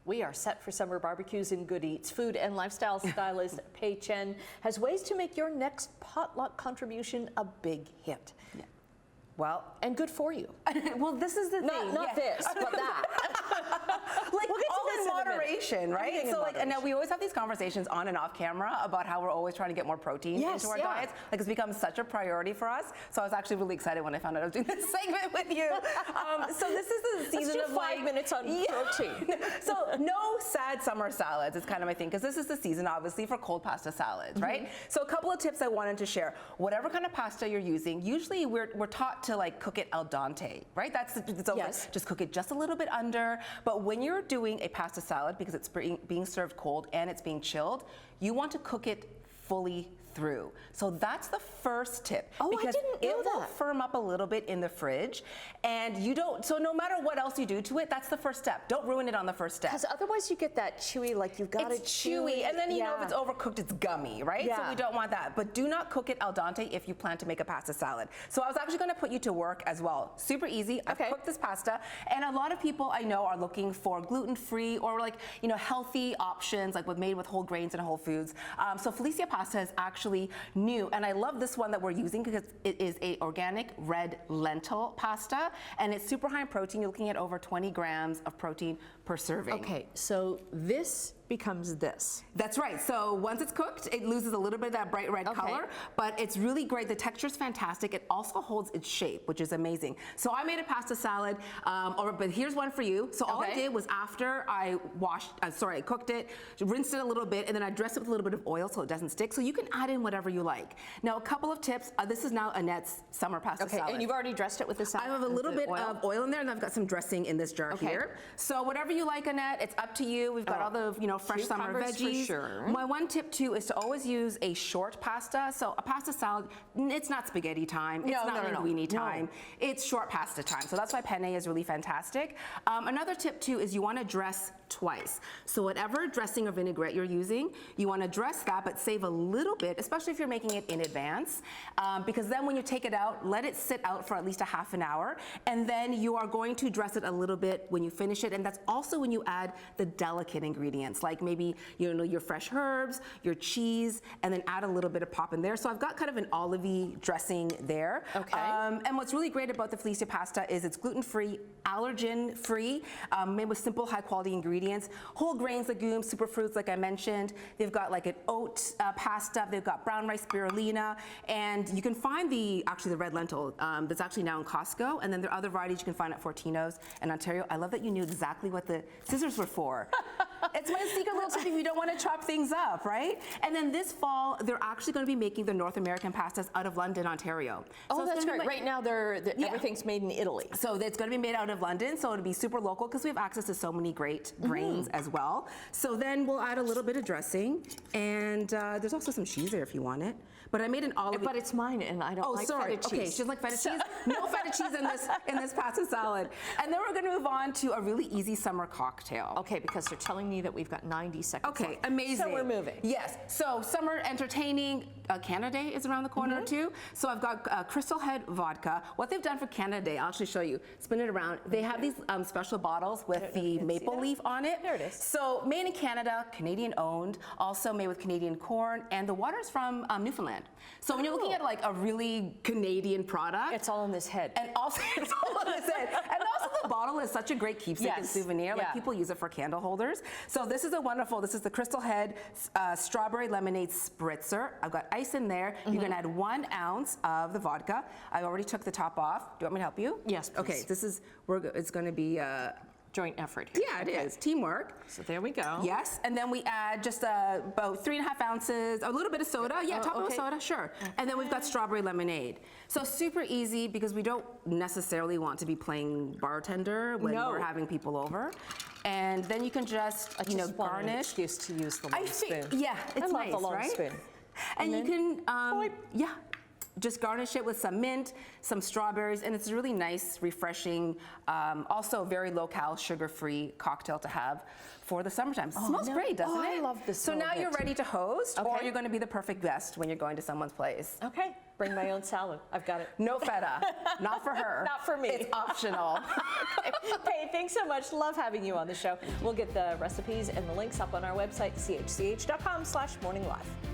We are set for summer barbecues and good eats. Food and lifestyle stylist Pay Chen has ways to make your next potluck contribution a big hit. Yeah. Well, and good for you. Well, this is the thing. Not this, but that. Like, we'll get to all this in moderation, right? Everything So, in like, and now we always have these conversations on and off camera about how we're always trying to get more protein into our diets. Like, it's become such a priority for us. So I was actually really excited when I found out I was doing this segment with you. So this is the season of 5 minutes on protein. So no sad summer salads is kind of my thing, because this is the season, obviously, for cold pasta salads, right? So a couple of tips I wanted to share. Whatever kind of pasta you're using, usually we're taught to like cook it al dente, right? Just cook it just a little bit under. But when you're doing a pasta salad, because it's being served cold and it's being chilled, you want to cook it fully through. So that's the first tip. Oh, because I didn't know it will firm up a little bit in the fridge, and you don't, so no matter what else you do to it, that's the first step. Don't ruin it on the first step. Because otherwise you get that chewy, like you've got it's chewy, and then you know if it's overcooked, it's gummy, right? So we don't want that. But do not cook it al dente if you plan to make a pasta salad. So I was actually going to put you to work as well. Super easy. I've cooked this pasta, and a lot of people I know are looking for gluten-free or like, you know, healthy options, like made with whole grains and whole foods. So Felicia pasta is actually new, and I love this one that we're using because it is a organic red lentil pasta, and it's super high in protein. You're looking at over 20 grams of protein per serving. Okay, so this becomes this. That's right. So once it's cooked, it loses a little bit of that bright red color, but it's really great. The texture is fantastic. It also holds its shape, which is amazing. So I made a pasta salad, but here's one for you. So all I did was, after I I cooked it, rinsed it a little bit, and then I dressed it with a little bit of oil so it doesn't stick. So you can add in whatever you like. Now, a couple of tips. This is now Annette's summer pasta salad. And you've already dressed it with the salad? I have a little bit of oil in there, and I've got some dressing in this jar here. So whatever you like, Annette, it's up to you. We've got all the, you know, fresh summer veggies. For sure. My one tip too is to always use a short pasta. So a pasta salad, it's not spaghetti time. It's not linguine time. It's short pasta time. So that's why penne is really fantastic. Another tip too is you want to dress twice. So whatever dressing or vinaigrette you're using, you want to dress that, but save a little bit, especially if you're making it in advance, because then when you take it out, let it sit out for at least a half an hour, and then you are going to dress it a little bit when you finish it. And that's also when you add the delicate ingredients, like maybe, you know, your fresh herbs, your cheese, and then add a little bit of pop in there. So I've got kind of an olive-y dressing there. And what's really great about the Felicia pasta is it's gluten-free, allergen-free, made with simple, high-quality ingredients, whole grains, legumes, superfruits, like I mentioned. They've got like an oat pasta. They've got brown rice spirulina, and you can find the red lentil that's actually now in Costco. And then there are other varieties you can find at Fortino's in Ontario. I love that you knew exactly what the scissors were for. It's my secret little tip if you don't want to chop things up, right? And then this fall, they're actually going to be making the North American pastas out of London, Ontario. Oh, that's great. Right now, everything's made in Italy. So it's going to be made out of London, so it'll be super local because we have access to so many great grains as well. So then we'll add a little bit of dressing, and there's also some cheese there if you want it. But I made an olive. But it's mine, and I don't like feta cheese. Okay, she doesn't like feta cheese. No feta cheese in this pasta salad. And then we're going to move on to a really easy summer cocktail. Okay, because they're telling me that we've got 90 seconds left. Amazing. So we're moving. Yes. So summer entertaining. Canada Day is around the corner too. So I've got Crystal Head vodka. What they've done for Canada Day, I'll actually show you. Spin it around. They have these special bottles with the maple leaf on it. There it is. So made in Canada, Canadian owned, also made with Canadian corn, and the water's from Newfoundland. So when you're looking at like a really Canadian product, it's all in this head. And also it's all in this head. And also the bottle is such a great keepsake and souvenir. Like people use it for candle holders. So this is this is the Crystal Head strawberry lemonade spritzer. I've got ice in there. You're gonna add 1 ounce of the vodka. I already took the top off. Do you want me to help you? Yes, please. Okay, it's gonna be joint effort here. Yeah, it is. Teamwork. So there we go. Yes, and then we add just about 3.5 ounces, a little bit of soda. Yeah, top of soda, sure. And then we've got strawberry lemonade. So super easy because we don't necessarily want to be playing bartender when we're having people over. And then you can just, garnish. An excuse to use the long spoon. Yeah, it's nice, I love the long spoon. And you can, just garnish it with some mint, some strawberries, and it's a really nice, refreshing, also very low-cal, sugar-free cocktail to have for the summertime. It smells great, doesn't it? I love this. So now you're ready to host, or you're going to be the perfect guest when you're going to someone's place. Okay. Bring my own salad. I've got it. No feta. Not for her. Not for me. It's optional. Hey, thanks so much. Love having you on the show. We'll get the recipes and the links up on our website, chch.com/morninglive.